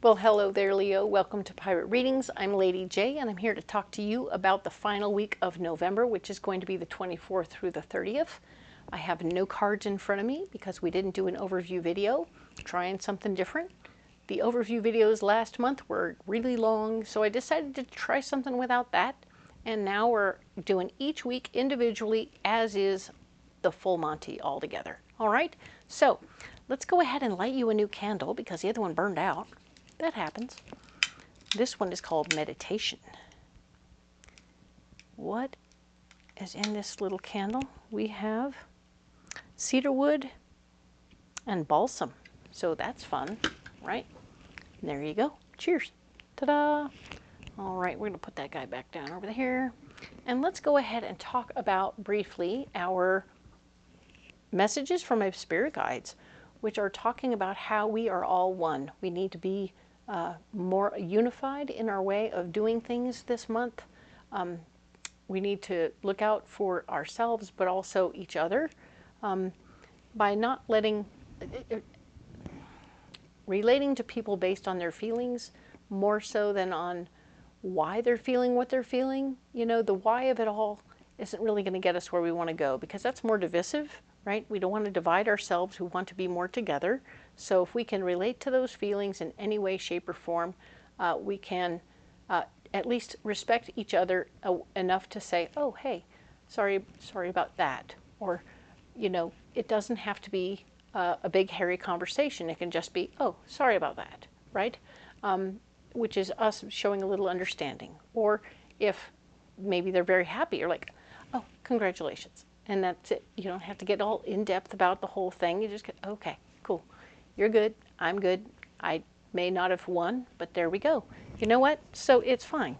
Well, hello there, Leo. Welcome to Pirate Readings. I'm Lady J, and I'm here to talk to you about the final week of November, which is going to be the 24th through the 30th. I have no cards in front of me because we didn't do an overview video, trying something different. The overview videos last month were really long, so I decided to try something without that. And now we're doing each week individually, as is the full Monty all together. All right, so let's go ahead and light you a new candle because the other one burned out. That happens. This one is called Meditation. What is in this little candle? We have cedarwood and balsam. So that's fun, right? And there you go. Cheers. Ta-da! All right, we're going to put that guy back down over here. And let's go ahead and talk about briefly our messages from my spirit guides, which are talking about how we are all one. We need to be more unified in our way of doing things this month. We need to look out for ourselves, but also each other, by not relating to people based on their feelings more so than on why they're feeling what they're feeling. You know, the why of it all isn't really going to get us where we want to go, because that's more divisive, right? We don't want to divide ourselves. We want to be more together. So if we can relate to those feelings in any way, shape, or form, we can at least respect each other enough to say, oh, hey, sorry about that. Or, you know, it doesn't have to be a big, hairy conversation. It can just be, oh, sorry about that, right? Which is us showing a little understanding. Or if maybe they're very happy, you're like, oh, congratulations. And that's it. You don't have to get all in-depth about the whole thing. You just get, okay, cool. You're good. I'm good. I may not have won, but there we go. You know what? So it's fine.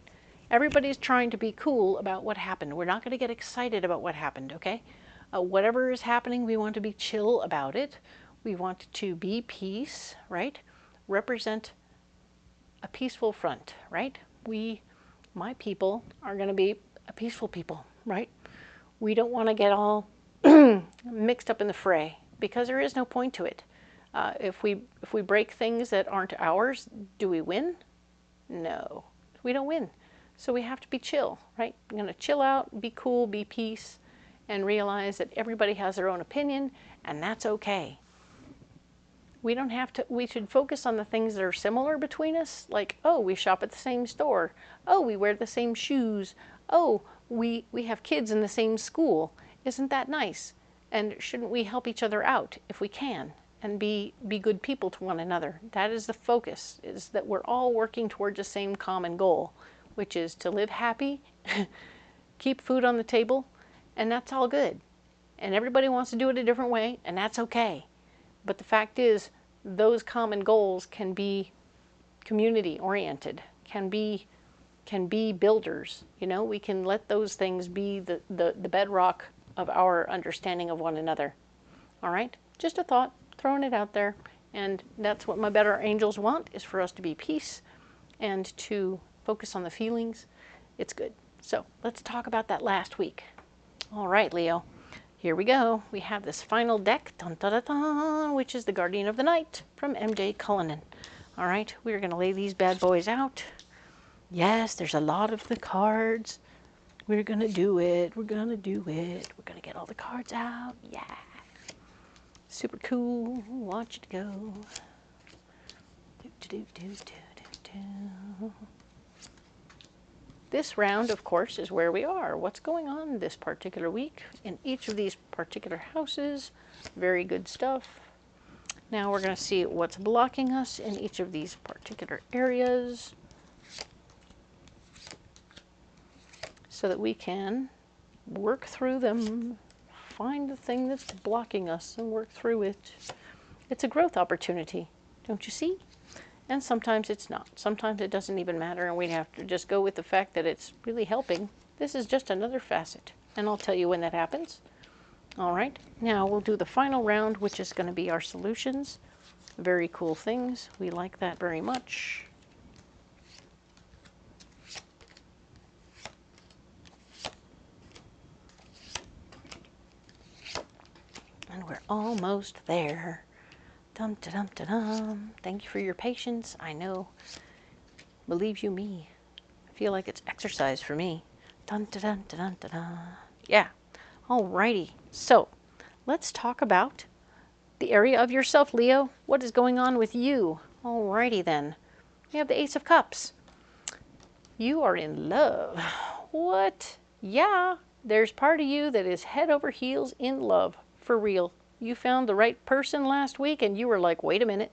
Everybody's trying to be cool about what happened. We're not going to get excited about what happened, okay? Whatever is happening, we want to be chill about it. We want to be peace, right? Represent a peaceful front, right? My people, are going to be a peaceful people, right? We don't want to get all mixed up in the fray, because there is no point to it. If we break things that aren't ours, do we win? No, we don't win. So we have to be chill, right? We're going to chill out, be cool, be peace, and realize that everybody has their own opinion, and that's okay. We don't have to, we should focus on the things that are similar between us, like, oh, we shop at the same store. Oh, we wear the same shoes. Oh, we have kids in the same school. Isn't that nice? And shouldn't we help each other out if we can, and be good people to one another? That is the focus, is that we're all working towards the same common goal, which is to live happy, keep food on the table, and that's all good. And everybody wants to do it a different way, and that's okay. But the fact is, those common goals can be community-oriented, can be builders. You know, we can let those things be the bedrock of our understanding of one another. All right? Just a thought, throwing it out there. And that's what my better angels want, is for us to be peace and to focus on the feelings. It's good. So let's talk about that last week. All right, Leo. Here we go. We have this final deck, dun, dun, dun, dun, which is the Guardian of the Night from MJ Cullinane. All right, we're going to lay these bad boys out. Yes, there's a lot of the cards. We're going to do it. We're going to do it. We're going to get all the cards out. Yeah. Super cool. Watch it go. Do, do, do, do, do, do. This round, of course, is where we are. What's going on this particular week in each of these particular houses. Very good stuff. Now we're going to see what's blocking us in each of these particular areas, so that we can work through them, find the thing that's blocking us and work through it. It's a growth opportunity, don't you see? And sometimes it's not. Sometimes it doesn't even matter, and we have to just go with the fact that it's really helping. This is just another facet, and I'll tell you when that happens. All right, now we'll do the final round, which is going to be our solutions. Very cool things. We like that very much. And we're almost there. Dum, da-dum, da-dum. Thank you for your patience. I know. Believe you me. I feel like it's exercise for me. Dun, da-dun, da-dun, da-dun. Yeah. Alrighty. So, let's talk about the area of yourself, Leo. What is going on with you? Alrighty then. We have the Ace of Cups. You are in love. What? Yeah. There's part of you that is head over heels in love. For real. You found the right person last week and you were like, wait a minute.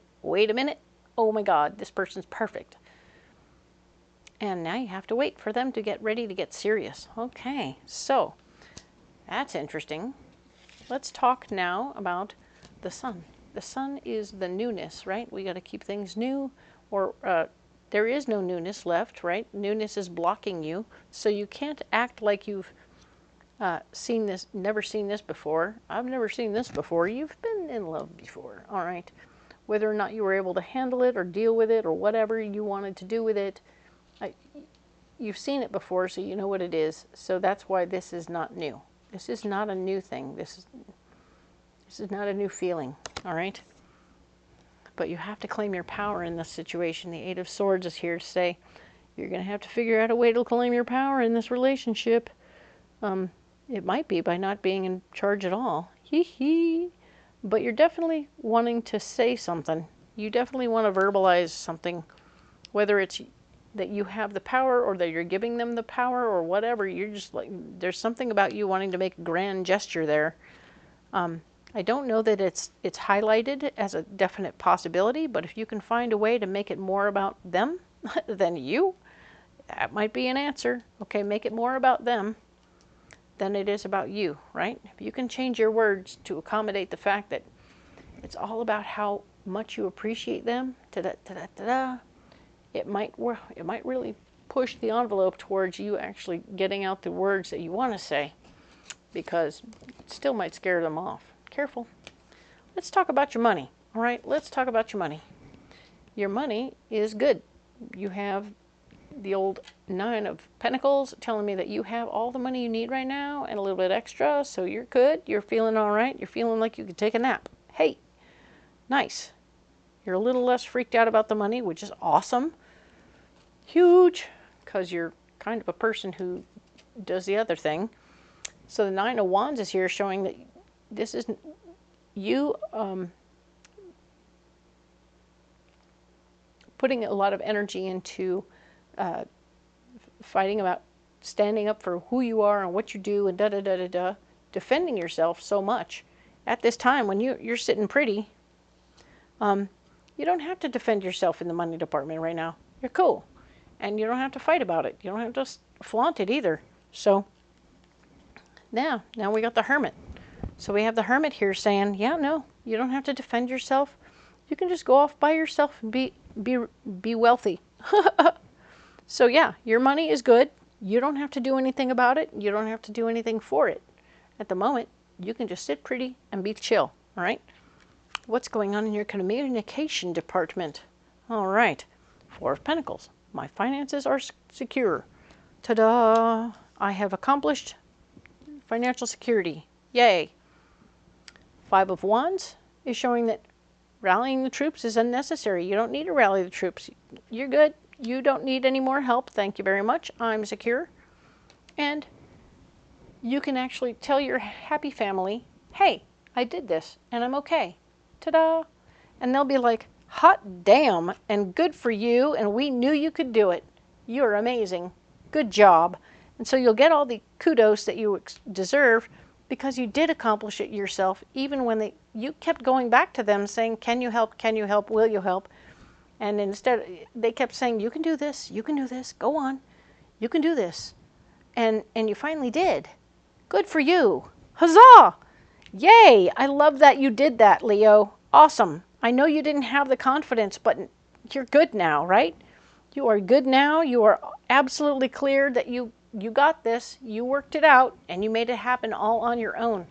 Oh my God, this person's perfect. And now you have to wait for them to get ready to get serious. Okay, so that's interesting. Let's talk now about the sun. The sun is the newness, right? We got to keep things new, or there is no newness left, right? Newness is blocking you, so you can't act like you've never seen this before. I've never seen this before. You've been in love before, all right? Whether or not you were able to handle it or deal with it or whatever you wanted to do with it, you've seen it before, so you know what it is. So that's why this is not new. This is not a new thing. This is not a new feeling, all right? But you have to claim your power in this situation. The Eight of Swords is here to say you're going to have to figure out a way to claim your power in this relationship. It might be by not being in charge at all. Hee hee. But you're definitely wanting to say something. You definitely want to verbalize something, whether it's that you have the power or that you're giving them the power or whatever. You're just like, there's something about you wanting to make a grand gesture there. I don't know that it's highlighted as a definite possibility, but if you can find a way to make it more about them than you, that might be an answer. Okay, make it more about them than it is about you, right? If you can change your words to accommodate the fact that it's all about how much you appreciate them, it might really push the envelope towards you actually getting out the words that you want to say, because it still might scare them off. Careful. Let's talk about your money. All right, let's talk about your money. Your money is good. You have the old Nine of Pentacles telling me that you have all the money you need right now and a little bit extra, so you're good. You're feeling all right. You're feeling like you could take a nap. Hey, nice. You're a little less freaked out about the money, which is awesome. Huge, because you're kind of a person who does the other thing. So the Nine of Wands is here showing that this is you putting a lot of energy into fighting about standing up for who you are and what you do and da-da-da-da-da, defending yourself so much. At this time when you're sitting pretty, you don't have to defend yourself in the money department right now. You're cool. And you don't have to fight about it. You don't have to flaunt it either. So now we got the Hermit. So we have the Hermit here saying, yeah, no, you don't have to defend yourself. You can just go off by yourself and be wealthy. So yeah, your money is good. You don't have to do anything about it. You don't have to do anything for it. At the moment, you can just sit pretty and be chill, all right? What's going on in your communication department? All right, Four of Pentacles. My finances are secure. Ta-da! I have accomplished financial security. Yay! Five of Wands is showing that rallying the troops is unnecessary. You don't need to rally the troops. You're good. You don't need any more help. Thank you very much. I'm secure. And you can actually tell your happy family, hey, I did this and I'm okay. Ta-da! And they'll be like, hot damn, and good for you, and we knew you could do it. You're amazing. Good job. And so you'll get all the kudos that you deserve because you did accomplish it yourself, even when you kept going back to them saying, can you help, will you help? And instead, they kept saying, you can do this, go on, you can do this. And you finally did. Good for you. Huzzah! Yay! I love that you did that, Leo. Awesome. I know you didn't have the confidence, but you're good now, right? You are good now. You are absolutely clear that you got this. You worked it out, and you made it happen all on your own.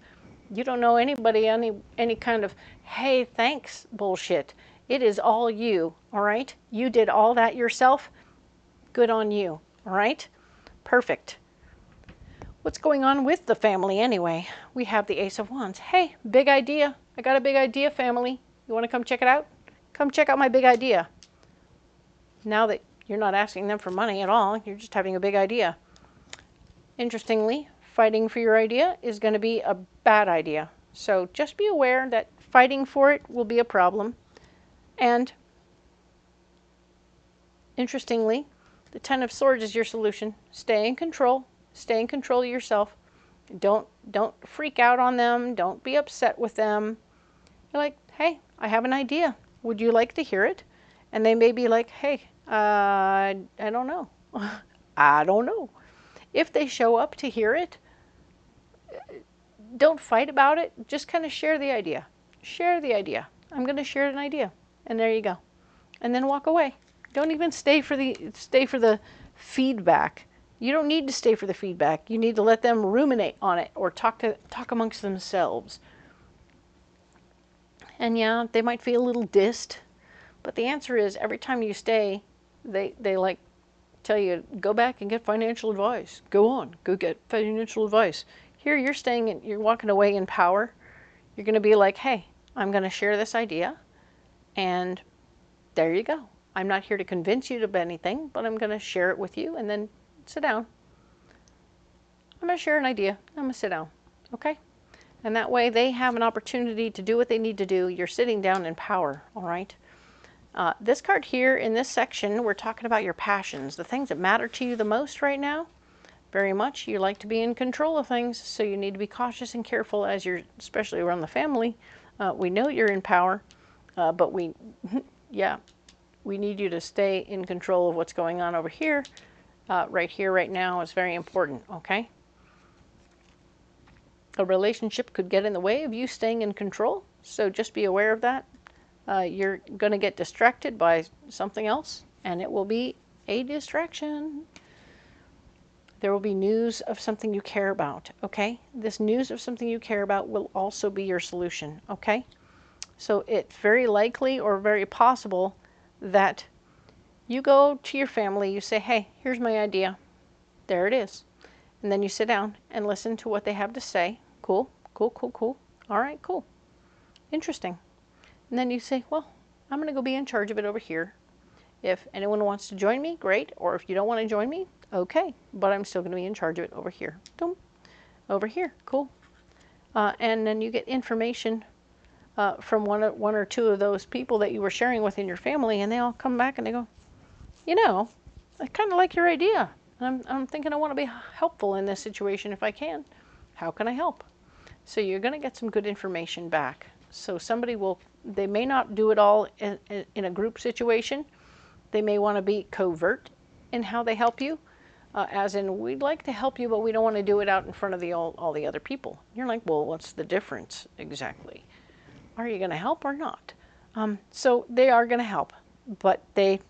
You don't know anybody, any kind of, hey, thanks bullshit. It is all you, all right? You did all that yourself. Good on you, all right? Perfect. What's going on with the family anyway? We have the Ace of Wands. Hey, big idea. I got a big idea, family. You want to come check it out? Come check out my big idea. Now that you're not asking them for money at all, you're just having a big idea. Interestingly, fighting for your idea is going to be a bad idea. So just be aware that fighting for it will be a problem. And interestingly, the Ten of Swords is your solution. Stay in control. Stay in control of yourself. Don't freak out on them. Don't be upset with them. You're like, hey, I have an idea. Would you like to hear it? And they may be like, hey, I don't know. I don't know. If they show up to hear it, don't fight about it. Just kind of share the idea. Share the idea. I'm going to share an idea. And there you go. And then walk away. Don't even stay for the feedback. You don't need to stay for the feedback. You need to let them ruminate on it or talk amongst themselves. And yeah, they might feel a little dissed, but the answer is every time you stay, they like tell you, go back and get financial advice. Go on, go get financial advice. Here you're staying and you're walking away in power. You're going to be like, hey, I'm going to share this idea, and there you go. I'm not here to convince you of anything, but I'm going to share it with you, and then sit down. I'm going to share an idea. I'm going to sit down. Okay? And that way they have an opportunity to do what they need to do. You're sitting down in power. All right? This card here in this section, we're talking about your passions, the things that matter to you the most right now. Very much. You like to be in control of things, so you need to be cautious and careful as you're, especially around the family. We know you're in power, but we need you to stay in control of what's going on over here. Right here, right now is very important, okay? A relationship could get in the way of you staying in control, so just be aware of that. You're going to get distracted by something else, and it will be a distraction. There will be news of something you care about, okay? This news of something you care about will also be your solution, okay? So it's very likely or very possible that you go to your family, you say, hey, here's my idea. There it is. And then you sit down and listen to what they have to say. Cool, cool, cool, cool. All right, cool. Interesting. And then you say, well, I'm going to go be in charge of it over here. If anyone wants to join me, great. Or if you don't want to join me, okay. But I'm still going to be in charge of it over here. Boom. Over here. Cool. And then you get information from one or two of those people that you were sharing with in your family, and they all come back and they go, you know, I kind of like your idea. I'm thinking I want to be helpful in this situation if I can. How can I help? So you're going to get some good information back. So they may not do it all in a group situation. They may want to be covert in how they help you. As in, we'd like to help you, but we don't want to do it out in front of all the other people. You're like, well, what's the difference exactly? Are you going to help or not? So they are going to help, but they're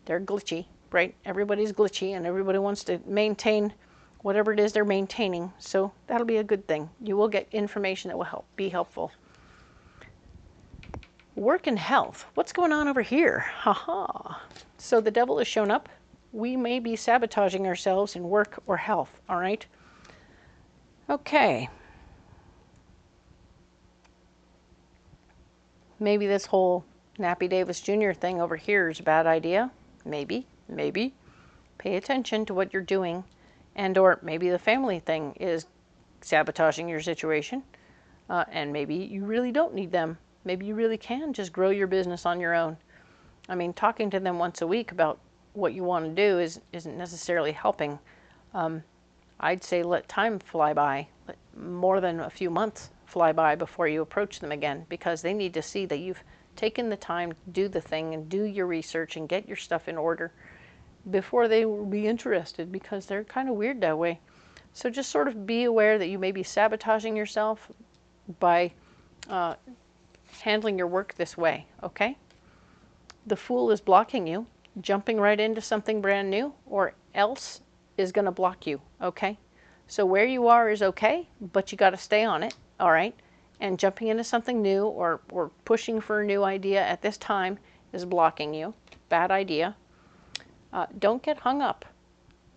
glitchy, right? Everybody's glitchy, and everybody wants to maintain whatever it is they're maintaining. So that'll be a good thing. You will get information that will be helpful. Work and health. What's going on over here? Haha. So the devil has shown up. We may be sabotaging ourselves in work or health, all right? Okay. Maybe this whole Nappy Davis Jr. thing over here is a bad idea. Maybe. Pay attention to what you're doing. And or maybe the family thing is sabotaging your situation. And maybe you really don't need them. Maybe you really can just grow your business on your own. I mean, talking to them once a week about what you want to do isn't necessarily helping. I'd say let time fly by. Let more than a few months fly by before you approach them again, because they need to see that you've taken the time to do the thing and do your research and get your stuff in order before they will be interested, because they're kind of weird that way. So just sort of be aware that you may be sabotaging yourself by handling your work this way, okay? The Fool is blocking you. Jumping right into something brand new or else is going to block you, okay? So where you are is okay, but you got to stay on it, all right? And jumping into something new or pushing for a new idea at this time is blocking you. Bad idea. Don't get hung up.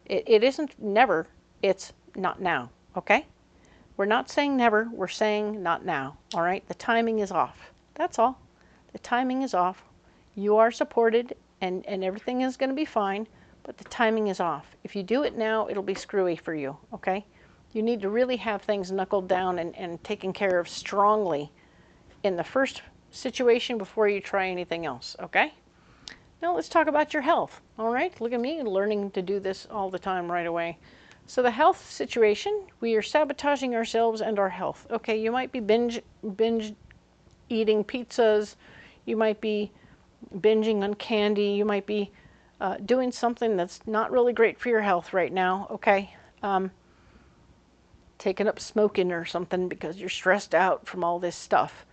It isn't never, it's not now, okay? We're not saying never, we're saying not now, all right? The timing is off. That's all. The timing is off. You are supported, and everything is going to be fine, but the timing is off. If you do it now, it'll be screwy for you, okay? You need to really have things knuckled down and taken care of strongly in the first situation before you try anything else, okay? Now let's talk about your health, all right? Look at me learning to do this all the time right away. So the health situation, we are sabotaging ourselves and our health. Okay, you might be binge eating pizzas, you might be binging on candy, you might be doing something that's not really great for your health right now, okay? Taking up smoking or something because you're stressed out from all this stuff.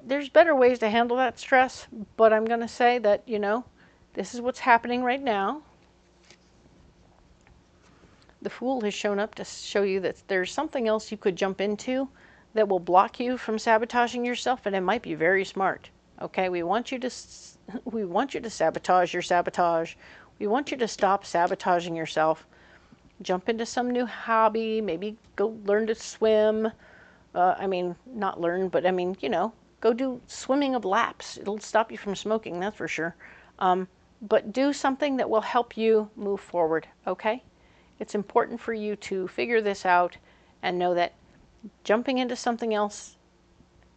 There's better ways to handle that stress, but I'm going to say that, you know, this is what's happening right now. The Fool has shown up to show you that there's something else you could jump into that will block you from sabotaging yourself, and it might be very smart. Okay, we want you to sabotage your sabotage. We want you to stop sabotaging yourself. Jump into some new hobby, maybe go learn to swim. I mean, not learn, but I mean, you know, go do swimming of laps. It'll stop you from smoking, that's for sure. But do something that will help you move forward, okay? It's important for you to figure this out and know that jumping into something else,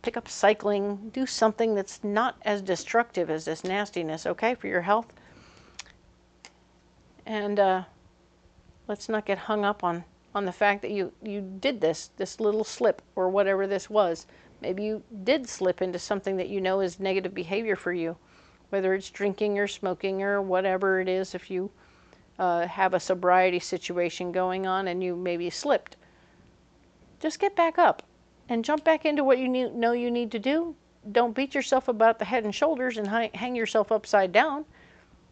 pick up cycling, do something that's not as destructive as this nastiness, okay, for your health. And let's not get hung up on the fact that you did this little slip or whatever this was. Maybe you did slip into something that you know is negative behavior for you, whether it's drinking or smoking or whatever it is. If you have a sobriety situation going on and you maybe slipped, just get back up and jump back into what you know you need to do. Don't beat yourself about the head and shoulders and hang yourself upside down,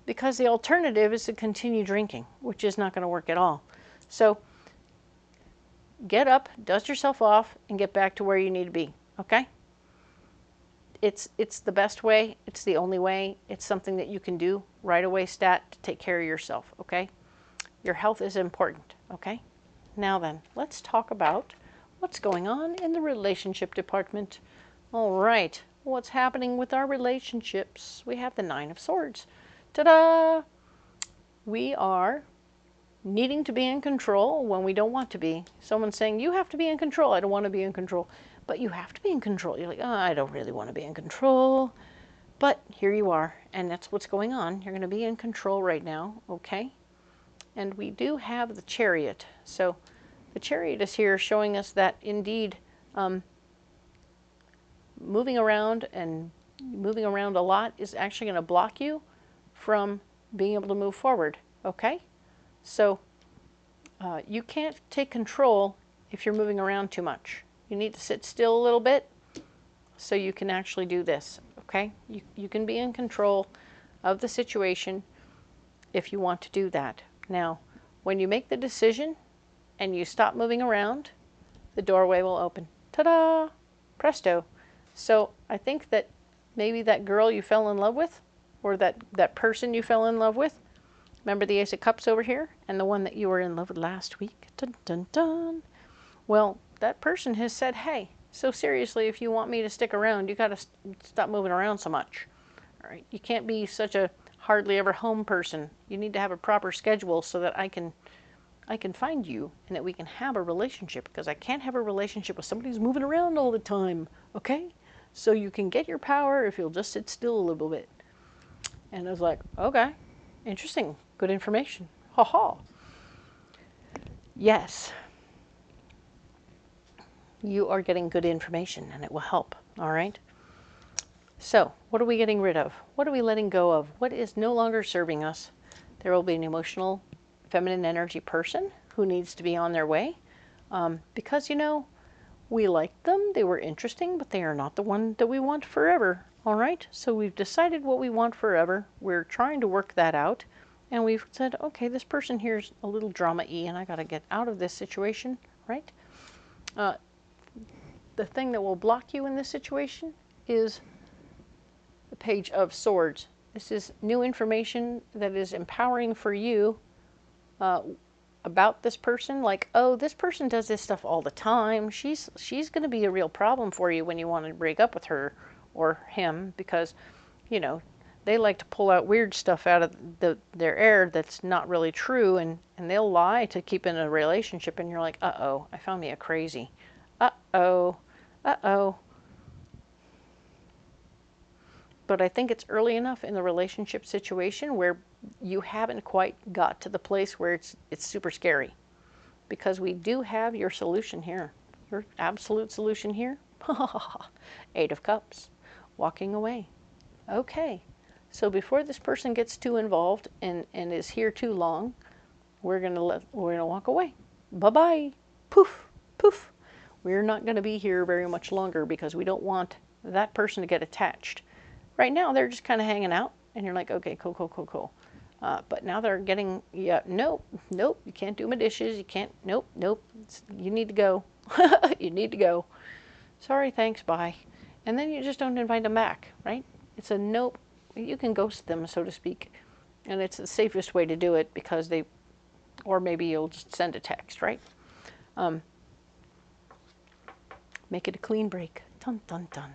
because the alternative is to continue drinking, which is not going to work at all. So get up, dust yourself off, and get back to where you need to be, okay? It's the best way. It's the only way. It's something that you can do right away, stat, to take care of yourself, okay? Your health is important, okay? Now then, let's talk about what's going on in the relationship department. All right, what's happening with our relationships? We have the Nine of Swords. Ta-da! We are needing to be in control when we don't want to be. Someone's saying, you have to be in control. I don't want to be in control. But you have to be in control. You're like, oh, I don't really want to be in control. But here you are, and that's what's going on. You're going to be in control right now, okay? And we do have the Chariot. So the Chariot is here showing us that indeed moving around a lot is actually going to block you from being able to move forward, okay? So you can't take control if you're moving around too much. You need to sit still a little bit so you can actually do this, okay? You can be in control of the situation if you want to do that. Now, when you make the decision and you stop moving around, the doorway will open. Ta-da! Presto. So I think that maybe that girl you fell in love with, or that person you fell in love with, remember the Ace of Cups over here, and the one that you were in love with last week? Dun, dun, dun. Well, that person has said, hey, so seriously, if you want me to stick around, you got to stop moving around so much. All right, you can't be such a hardly ever home person. You need to have a proper schedule so that I can find you and that we can have a relationship, because I can't have a relationship with somebody who's moving around all the time, okay? So you can get your power if you'll just sit still a little bit. And I was like, okay, interesting, good information. Ha ha. Yes. You are getting good information and it will help, all right? So, what are we getting rid of? What are we letting go of? What is no longer serving us? There will be an emotional, feminine energy person who needs to be on their way because, you know, we liked them, they were interesting, but they are not the one that we want forever, all right? So we've decided what we want forever. We're trying to work that out, and we've said, okay, this person here's a little drama-y, and I got to get out of this situation, right? The thing that will block you in this situation is the Page of Swords. This is new information that is empowering for you about this person. Like, oh, this person does this stuff all the time. She's going to be a real problem for you when you want to break up with her or him, because, you know, they like to pull out weird stuff out of their air that's not really true, and they'll lie to keep in a relationship, and you're like, uh-oh, I found me a crazy. Uh-oh, uh-oh. But I think it's early enough in the relationship situation where you haven't quite got to the place where it's super scary. Because we do have your solution here. Your absolute solution here. 8 of Cups. Walking away. Okay. So before this person gets too involved and is here too long, we're gonna walk away. Bye-bye. Poof. Poof. We're not gonna be here very much longer because we don't want that person to get attached. Right now they're just kind of hanging out and you're like, okay, cool, cool, cool, cool. But now they're getting, yeah, nope, nope, you can't do my dishes, you can't, nope, nope, you need to go. You need to go. Sorry, thanks, bye. And then you just don't invite them back, right? It's a nope. You can ghost them, so to speak. And it's the safest way to do it because they, or maybe you'll just send a text, right? Make it a clean break. Dun, dun, dun.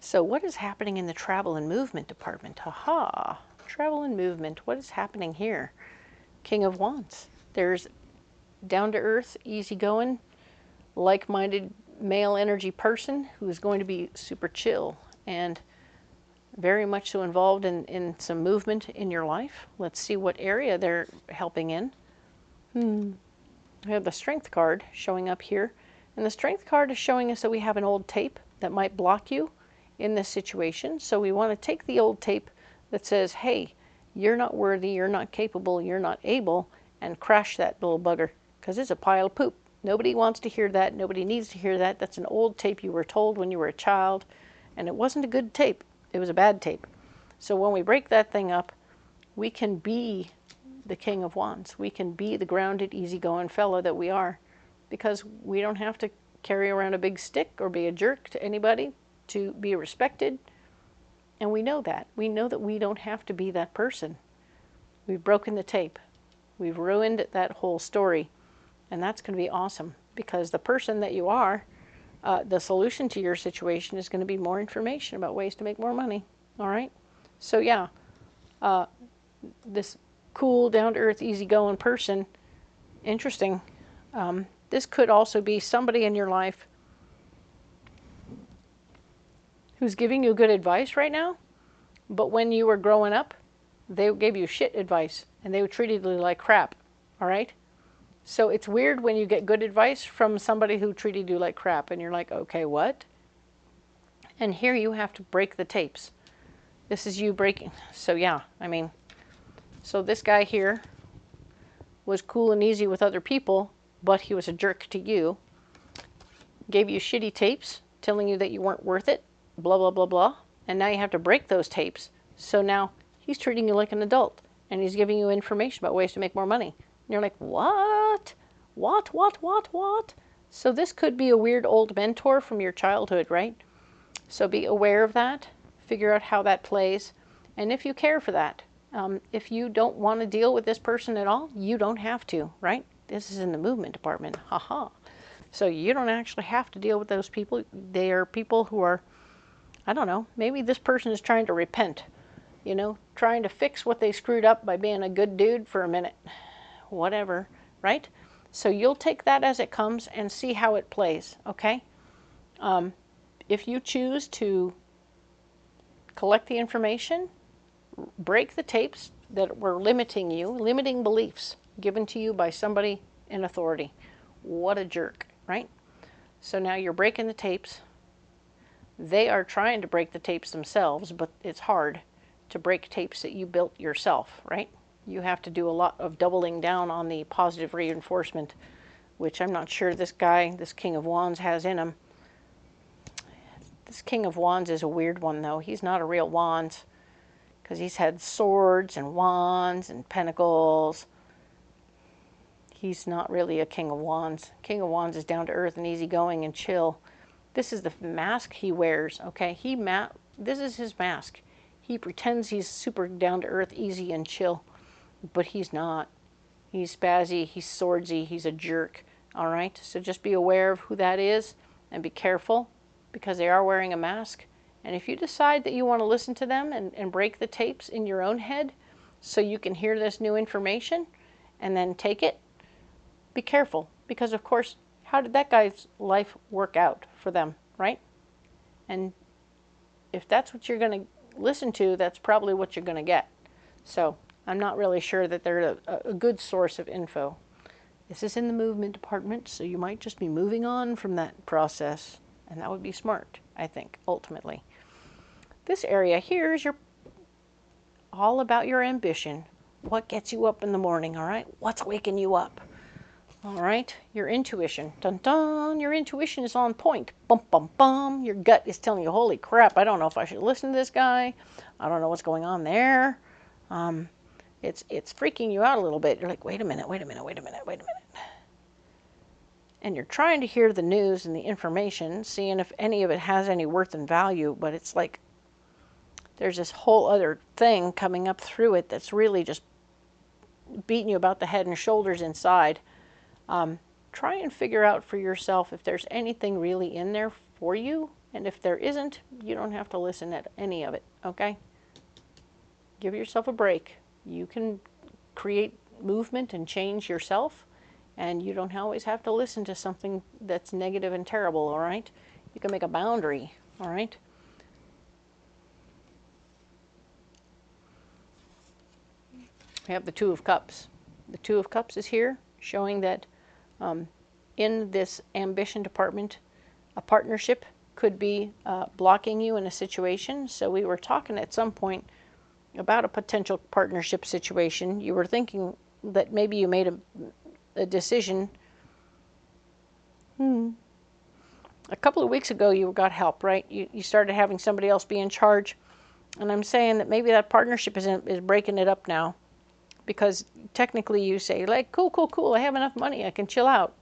So what is happening in the travel and movement department? Haha. Travel and movement. What is happening here? King of Wands. There's down-to-earth, easygoing, like-minded male energy person who is going to be super chill and very much so involved in some movement in your life. Let's see what area they're helping in. We have the Strength card showing up here. And the Strength card is showing us that we have an old tape that might block you in this situation. So we want to take the old tape that says, hey, you're not worthy, you're not capable, you're not able, and crash that little bugger, because it's a pile of poop. Nobody wants to hear that. Nobody needs to hear that. That's an old tape you were told when you were a child, and it wasn't a good tape. It was a bad tape. So when we break that thing up, we can be the King of Wands. We can be the grounded, easygoing fellow that we are, because we don't have to carry around a big stick or be a jerk to anybody to be respected. And we know that. We know that we don't have to be that person. We've broken the tape. We've ruined that whole story. And that's going to be awesome, because the person that you are, the solution to your situation is going to be more information about ways to make more money. All right? So yeah, this cool, down-to-earth, easygoing person, interesting. This could also be somebody in your life who's giving you good advice right now, but when you were growing up, they gave you shit advice, and they treated you like crap, all right? So it's weird when you get good advice from somebody who treated you like crap, and you're like, okay, what? And here you have to break the tapes. This is you breaking. So yeah, I mean, so this guy here was cool and easy with other people, but he was a jerk to you, gave you shitty tapes, telling you that you weren't worth it, blah, blah, blah, blah. And now you have to break those tapes. So now he's treating you like an adult, and he's giving you information about ways to make more money. And you're like, what? What? So this could be a weird old mentor from your childhood, right? So be aware of that. Figure out how that plays. And if you care for that, if you don't want to deal with this person at all, you don't have to, right? This is in the movement department. Haha. So you don't actually have to deal with those people. They are people who are, I don't know, maybe this person is trying to repent, you know, trying to fix what they screwed up by being a good dude for a minute. Whatever, right? So you'll take that as it comes and see how it plays, okay? If you choose to collect the information, break the tapes that were limiting you, limiting beliefs given to you by somebody in authority. What a jerk, right? So now you're breaking the tapes. They are trying to break the tapes themselves, but it's hard to break tapes that you built yourself, right? You have to do a lot of doubling down on the positive reinforcement, which I'm not sure this guy, this King of Wands, has in him. This King of Wands is a weird one, though. He's not a real Wands, because he's had swords and wands and pentacles. He's not really a King of Wands. King of Wands is down to earth and easygoing and chill. This is the mask he wears, okay? This is his mask. He pretends he's super down to earth, easy and chill, but he's not. He's spazzy, he's swordsy, he's a jerk, all right? So just be aware of who that is and be careful, because they are wearing a mask, And if you decide that you want to listen to them and break the tapes in your own head so you can hear this new information and then take it, be careful. Because, of course, how did that guy's life work out for them, right? And if that's what you're going to listen to, that's probably what you're going to get. So I'm not really sure that they're a good source of info. This is in the movement department, so you might just be moving on from that process. And that would be smart, I think, ultimately. This area here is all about your ambition. What gets you up in the morning, all right? What's waking you up? All right, your intuition. Dun dun, your intuition is on point. Bum bum bum. Your gut is telling you, holy crap, I don't know if I should listen to this guy. I don't know what's going on there. It's freaking you out a little bit. You're like, wait a minute. And you're trying to hear the news and the information, seeing if any of it has any worth and value, but it's like there's this whole other thing coming up through it that's really just beating you about the head and shoulders inside. Try and figure out for yourself if there's anything really in there for you, and if there isn't, you don't have to listen to any of it, okay? Give yourself a break. You can create movement and change yourself, and you don't always have to listen to something that's negative and terrible, all right? You can make a boundary, all right? We have the Two of Cups. The Two of Cups is here, showing that in this ambition department, a partnership could be blocking you in a situation. So we were talking at some point about a potential partnership situation. You were thinking that maybe you made a decision. A couple of weeks ago, you got help, right? You started having somebody else be in charge. And I'm saying that maybe that partnership is breaking it up now. Because technically you say, like, cool, I have enough money, I can chill out.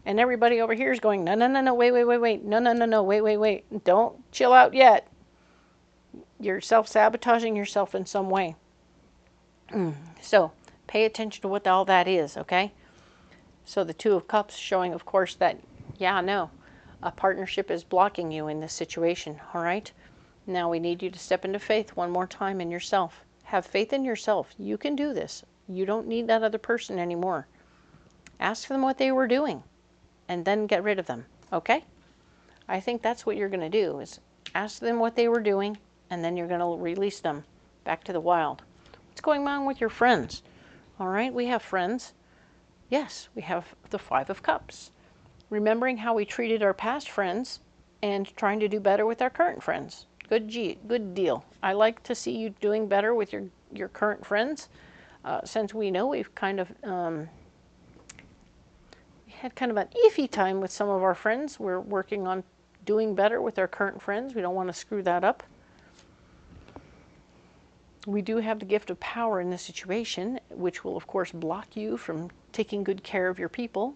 And everybody over here is going, no, wait, no, wait, don't chill out yet. You're self-sabotaging yourself in some way. So pay attention to what all that is, okay? So the Two of Cups showing, of course, that, yeah, no, a partnership is blocking you in this situation, all right? Now we need you to step into faith one more time in yourself. Have faith in yourself. You can do this. You don't need that other person anymore. Ask them what they were doing and then get rid of them, okay? I think that's what you're going to do, is ask them what they were doing, and then you're going to release them back to the wild. What's going on with your friends? All right, we have friends. Yes, we have the Five of Cups. Remembering how we treated our past friends and trying to do better with our current friends. Good deal. I like to see you doing better with your current friends, since we know we've kind of had kind of an iffy time with some of our friends. We're working on doing better with our current friends. We don't want to screw that up. We do have the gift of power in this situation, which will, of course, block you from taking good care of your people.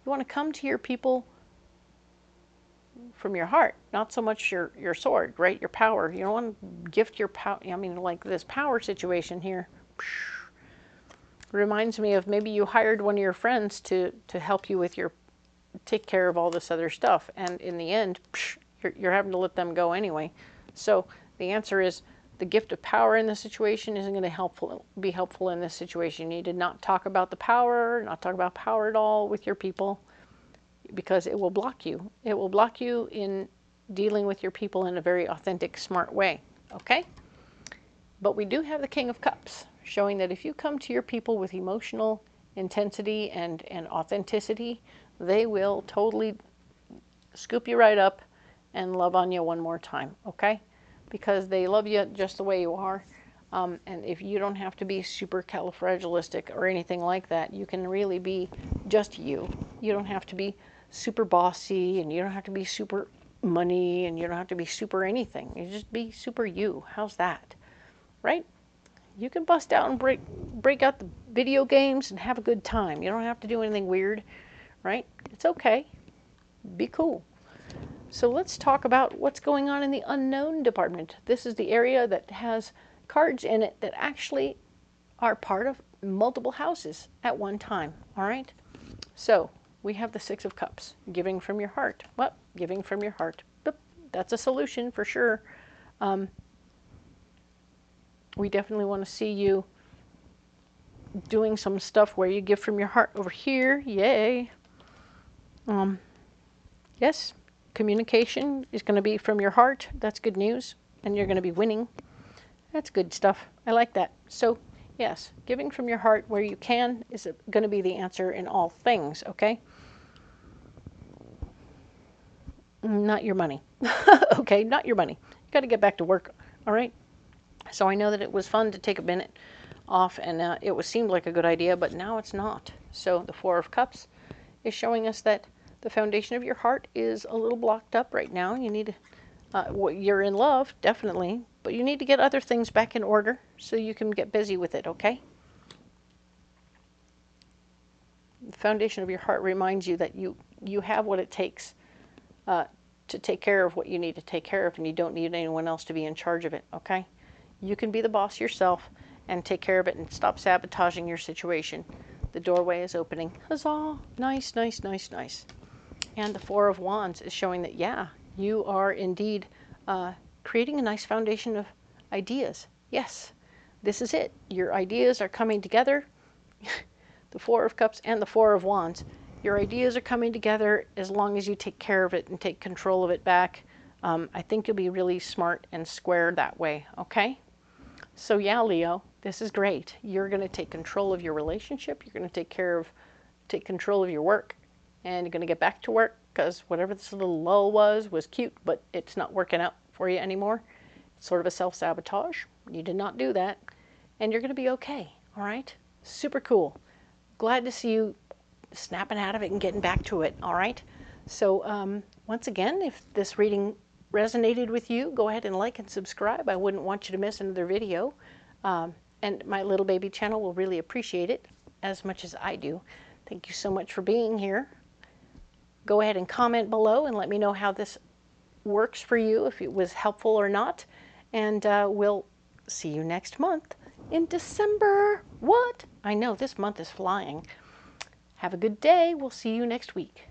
You want to come to your people from your heart, not so much your sword, right? Your power. You don't want to gift your power. I mean, like this power situation here reminds me of maybe you hired one of your friends to help you with take care of all this other stuff, and in the end, you're having to let them go anyway. So the answer is the gift of power in this situation isn't going to be helpful in this situation. You need to not talk about the power, not talk about power at all with your people, because it will block you. It will block you in dealing with your people in a very authentic, smart way, okay? But we do have the King of Cups, showing that if you come to your people with emotional intensity and authenticity, they will totally scoop you right up and love on you one more time, okay? Because they love you just the way you are. And if you don't have to be super califragilistic or anything like that, you can really be just you. You don't have to be super bossy, and you don't have to be super money, and you don't have to be super anything. You just be super you. How's that? Right? You can bust out and break out the video games and have a good time. You don't have to do anything weird, right? It's okay. Be cool. So let's talk about what's going on in the unknown department. This is the area that has cards in it that actually are part of multiple houses at one time, all right? So we have the Six of Cups, giving from your heart. Well, giving from your heart. that's a solution for sure. We definitely want to see you doing some stuff where you give from your heart over here. Yay. Yes, communication is going to be from your heart. That's good news. And you're going to be winning. That's good stuff. I like that. So, yes, giving from your heart where you can is going to be the answer in all things, okay? Not your money. Okay, not your money. You got to get back to work, all right? So I know that it was fun to take a minute off, and seemed like a good idea, but now it's not. So the Four of Cups is showing us that the foundation of your heart is a little blocked up right now. You need you're in love, definitely, but you need to get other things back in order so you can get busy with it, okay? The foundation of your heart reminds you that you have what it takes to take care of what you need to take care of, and you don't need anyone else to be in charge of it, okay? You can be the boss yourself and take care of it and stop sabotaging your situation. The doorway is opening. Huzzah! Nice, nice, nice, nice. And the Four of Wands is showing that, yeah, you are indeed creating a nice foundation of ideas. Yes, this is it. Your ideas are coming together. The Four of Cups and the Four of Wands. Your ideas are coming together as long as you take care of it and take control of it back. I think you'll be really smart and square that way, okay? So yeah, Leo, this is great. You're going to take control of your relationship. You're going to take control of your work, and you're going to get back to work because whatever this little lull was cute, but it's not working out for you anymore. It's sort of a self-sabotage. You did not do that, and you're going to be okay, all right? Super cool. Glad to see you snapping out of it and getting back to it, all right? So once again, if this reading resonated with you, go ahead and like and subscribe. I wouldn't want you to miss another video. And my little baby channel will really appreciate it as much as I do. Thank you so much for being here. Go ahead and comment below and let me know how this works for you, if it was helpful or not. And we'll see you next month in December. What? I know, this month is flying. Have a good day. We'll see you next week.